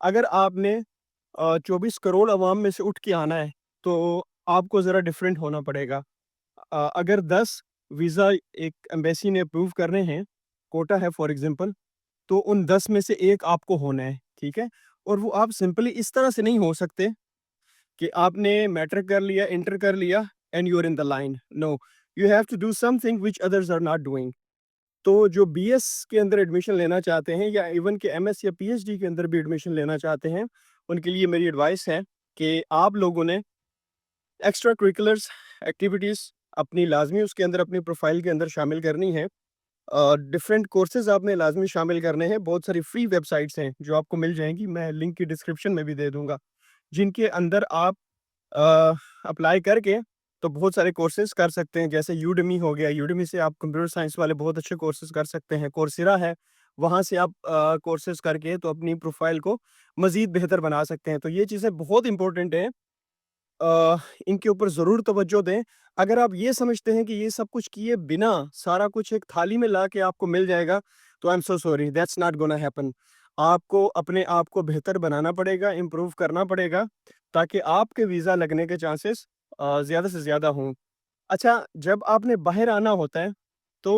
اگر آپ نے 24 کروڑ عوام میں سے اٹھ کے آنا ہے تو آپ کو ذرا ڈفرینٹ ہونا پڑے گا. اگر 10 ویزا ایک ایمبیسی نے اپروو کرنے ہیں, کوٹا ہے فار ایگزامپل, تو ان 10 میں سے ایک آپ کو ہونا ہے, ٹھیک ہے. اور وہ آپ سمپلی اس طرح سے نہیں ہو سکتے کہ آپ نے میٹرک کر لیا, انٹر کر لیا and you are in the line. No, you have to do something which others are not doing. تو جو بی ایس کے اندر ایڈمیشن لینا چاہتے ہیں, یا ایون کہ ایم ایس یا پی ایچ ڈی کے اندر بھی ایڈمیشن لینا چاہتے ہیں, ان کے لیے میری ایڈوائس ہے کہ آپ لوگوں نے ایکسٹرا کریکولرس ایکٹیویٹیز اپنی لازمی اس کے اندر اپنی پروفائل کے اندر شامل کرنی ہے. ڈفرینٹ کورسز آپ نے لازمی شامل کرنے ہیں. بہت ساری فری ویب سائٹس ہیں جو آپ کو مل جائیں گی, میں لنک کی ڈسکرپشن میں بھی دے دوں گا, جن کے اندر آپ اپلائی کر کے تو بہت سارے کورسز کر سکتے ہیں. جیسے یوڈمی ہو گیا, یوڈمی سے آپ کمپیوٹر سائنس والے بہت اچھے کورسز کر سکتے ہیں. کورسیرا ہے, وہاں سے آپ کورسز کر کے تو اپنی پروفائل کو مزید بہتر بنا سکتے ہیں. تو یہ چیزیں بہت امپورٹنٹ ہیں, ان کے اوپر ضرور توجہ دیں. اگر آپ یہ سمجھتے ہیں کہ یہ سب کچھ کیے بنا سارا کچھ ایک تھالی میں لا کے آپ کو مل جائے گا, تو I am so sorry, that's not gonna happen. آپ کو اپنے آپ کو بہتر بنانا پڑے گا, امپروو کرنا پڑے گا, تاکہ آپ کے ویزا لگنے کے چانسز زیادہ سے زیادہ ہوں. اچھا, جب آپ نے باہر آنا ہوتا ہے تو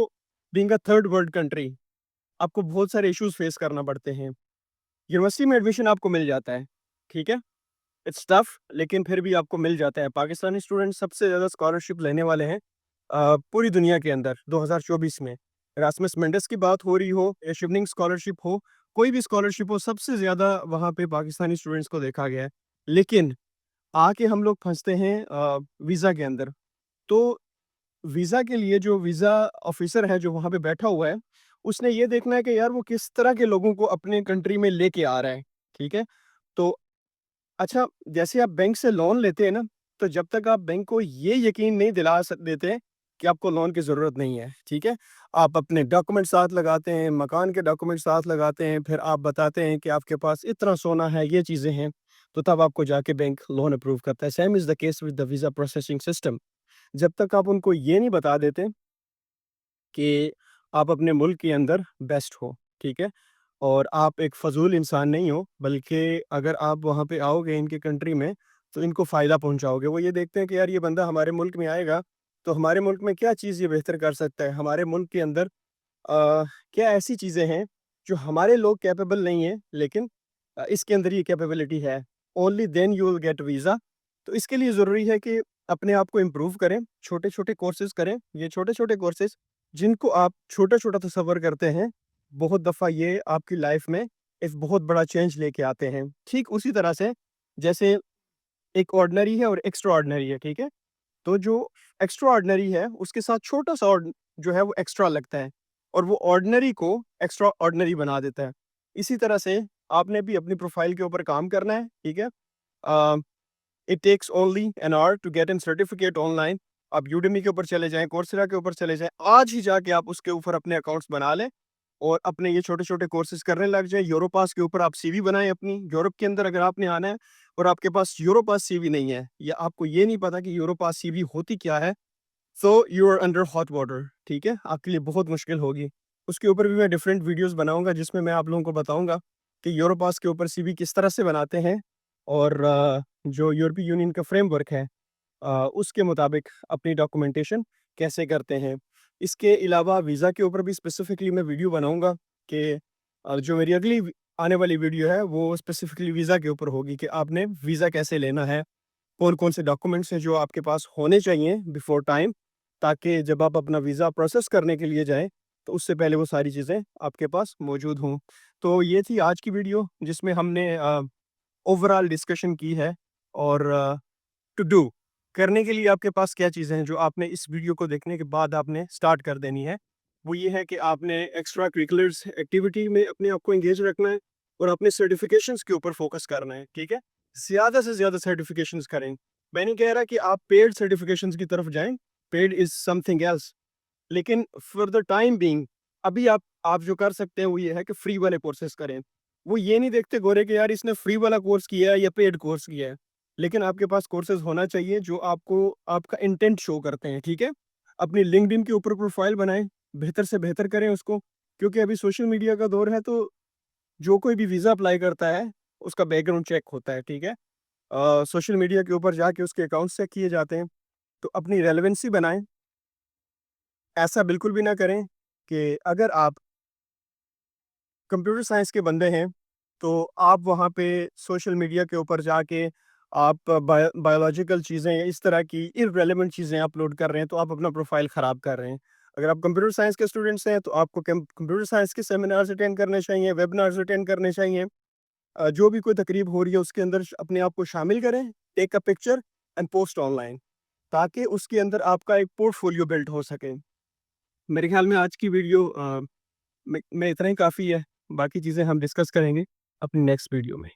being a third world country آپ کو بہت سارے ایشوز فیس کرنا پڑتے ہیں. یونیورسٹی میں ایڈمیشن آپ کو مل جاتا ہے, ٹھیک ہے, اٹس ٹف, لیکن پھر بھی آپ کو مل جاتا ہے. پاکستانی اسٹوڈنٹ سب سے زیادہ اسکالرشپ لینے والے ہیں پوری دنیا کے اندر 2024 میں. راسمس مینڈس کی بات ہو رہی ہو, یا شیوننگ اسکالرشپ ہو, کوئی بھی اسکالرشپ ہو, سب سے زیادہ وہاں پہ پاکستانی اسٹوڈنٹس کو دیکھا گیا ہے. لیکن آ کے ہم لوگ پھنستے ہیں ویزا کے اندر. تو ویزا کے لیے جو ویزا آفیسر ہے جو وہاں پہ بیٹھا ہوا ہے, اس نے یہ دیکھنا ہے کہ یار وہ کس طرح کے لوگوں کو اپنے کنٹری میں لے کے آ رہا ہے, ٹھیک ہے. تو اچھا, جیسے آپ بینک سے لون لیتے ہیں نا, تو جب تک آپ بینک کو یہ یقین نہیں دلا دیتے کہ آپ کو لون کی ضرورت نہیں ہے, ٹھیک ہے, آپ اپنے ڈاکومنٹ ساتھ لگاتے ہیں, مکان کے ڈاکومنٹ ساتھ لگاتے ہیں, پھر آپ بتاتے ہیں کہ آپ کے پاس اتنا سونا ہے, یہ چیزیں ہیں, تو تب آپ کو جا کے بینک لون اپروو کرتا ہے. Same is the case with the visa processing system. جب تک آپ ان کو یہ نہیں بتا دیتے کہ آپ اپنے ملک کے اندر بیسٹ ہو, ٹھیک ہے, اور آپ ایک فضول انسان نہیں ہو, بلکہ اگر آپ وہاں پہ آؤ گے ان کے کنٹری میں تو ان کو فائدہ پہنچاؤ گے. وہ یہ دیکھتے ہیں کہ یار یہ بندہ ہمارے ملک میں آئے گا تو ہمارے ملک میں کیا چیز یہ بہتر کر سکتا ہے, ہمارے ملک کے اندر کیا ایسی چیزیں ہیں جو ہمارے لوگ کیپیبل نہیں ہیں, لیکن اس کے اندر یہ کیپیبلٹی ہے. Only then you will get visa. تو اس کے لیے ضروری ہے کہ اپنے آپ کو امپروو کریں, چھوٹے چھوٹے کورسز کریں. یہ چھوٹے چھوٹے کورسز جن کو آپ چھوٹا چھوٹا تصور کرتے ہیں, بہت دفعہ یہ آپ کی لائف میں ایک بہت بڑا چینج لے کے آتے ہیں. ٹھیک اسی طرح سے جیسے ایک آرڈنری ہے اور ایکسٹرا آرڈنری ہے, ٹھیک ہے, تو جو ایکسٹرا آرڈنری ہے اس کے ساتھ چھوٹا سا جو ہے وہ ایکسٹرا لگتا ہے, اور وہ آرڈنری کو ایکسٹرا آرڈنری بنا دیتا ہے. اسی طرح سے آپ نے بھی اپنی پروفائل کے اوپر کام کرنا ہے, ٹھیک ہے. It takes only an hour to get an certificate online. آپ یوڈیمی کے اوپر چلے جائیں, کورسیرا کے اوپر چلے جائیں, آج ہی جا کے آپ اس کے اوپر اپنے اکاؤنٹس بنا لیں اور اپنے یہ چھوٹے چھوٹے کورسز کرنے لگ جائیں. یوروپاس کے اوپر آپ سی وی بنائیں اپنی. یورپ کے اندر اگر آپ نے آنا ہے اور آپ کے پاس یوروپاس سی وی نہیں ہے, یا آپ کو یہ نہیں پتا کہ یوروپاس سی وی ہوتی کیا ہے, so you are under hot water, ٹھیک ہے, آپ کے لیے بہت مشکل ہوگی. اس کے اوپر بھی میں ڈفرینٹ ویڈیوز بناؤں گا جس میں میں آپ لوگوں کو بتاؤں گا کہ یوروپاس کے اوپر سی وی کس طرح سے بناتے ہیں, اور جو یورپی یونین کا فریم ورک ہے اس کے مطابق اپنی ڈاکومنٹیشن کیسے کرتے ہیں. اس کے علاوہ ویزا کے اوپر بھی اسپیسیفکلی میں ویڈیو بناؤں گا, کہ جو میری اگلی آنے والی ویڈیو ہے وہ اسپیسیفکلی ویزا کے اوپر ہوگی, کہ آپ نے ویزا کیسے لینا ہے, کون کون سے ڈاکومنٹس ہیں جو آپ کے پاس ہونے چاہیے بیفور ٹائم, تاکہ جب آپ اپنا ویزا پروسیس کرنے کے لیے جائیں تو اس سے پہلے وہ ساری چیزیں آپ کے پاس موجود ہوں. تو یہ تھی آج کی ویڈیو جس میں ہم نے اوور آل ڈسکشن کی ہے. اور ٹو ڈو کرنے کے لیے آپ کے پاس کیا چیزیں ہیں جو آپ نے اس ویڈیو کو دیکھنے کے بعد آپ نے سٹارٹ کر دینی ہے, وہ یہ ہے کہ آپ نے ایکسٹرا کریکولرز ایکٹیویٹی میں اپنے آپ کو انگیج رکھنا ہے, اور اپنے سرٹیفکیشنز کے اوپر فوکس کرنا ہے, ٹھیک ہے. زیادہ سے زیادہ سرٹیفکیشنز کریں. میں نہیں کہہ رہا کہ آپ پیڈ سرٹیفکیشنز کی طرف جائیں, پیڈ از سم تھنگ ایلس, لیکن فار دا ٹائم بینگ ابھی آپ جو کر سکتے ہیں وہ یہ ہے کہ فری والے کورسز کریں. وہ یہ نہیں دیکھتے گورے کہ یار اس نے فری والا کورس کیا ہے یا پیڈ کورس کیا ہے, لیکن آپ کے پاس کورسز ہونا چاہیے جو آپ کو آپ کا انٹینٹ شو کرتے ہیں, ٹھیک ہے. اپنی لنکڈ ان کے اوپر پروفائل بنائیں, بہتر سے بہتر کریں اس کو, کیونکہ ابھی سوشل میڈیا کا دور ہے, تو جو کوئی بھی ویزا اپلائی کرتا ہے اس کا بیک گراؤنڈ چیک ہوتا ہے، ٹھیک ہے؟ سوشل میڈیا کے اوپر جا کے اس کے اکاؤنٹس چیک کیے جاتے ہیں، تو اپنی ریلیونسی بنائیں۔ ایسا بالکل بھی نہ کریں کہ اگر آپ کمپیوٹر سائنس کے بندے ہیں، تو آپ وہاں پہ سوشل میڈیا کے اوپر جا کے آپ بایولوجیکل چیزیں یا اس طرح کی ارریلیونٹ چیزیں اپلوڈ کر رہے ہیں، تو آپ اپنا پروفائل خراب کر رہے ہیں۔ اگر آپ کمپیوٹر سائنس کے اسٹوڈنٹس ہیں، تو آپ کو کمپیوٹر سائنس کے سیمینارز اٹینڈ کرنے چاہیے، ویبنارز اٹینڈ کرنے چاہیے۔ جو بھی کوئی تقریب ہو رہی ہے اس کے اندر اپنے آپ کو شامل کریں، take a picture and post online, تاکہ اس کے اندر آپ کا ایک پورٹ فولیو بلڈ ہو سکے۔ میرے خیال میں آج کی ویڈیو میں اتنا ہی کافی ہے، باقی چیزیں ہم ڈسکس کریں گے اپنی نیکسٹ ویڈیو میں۔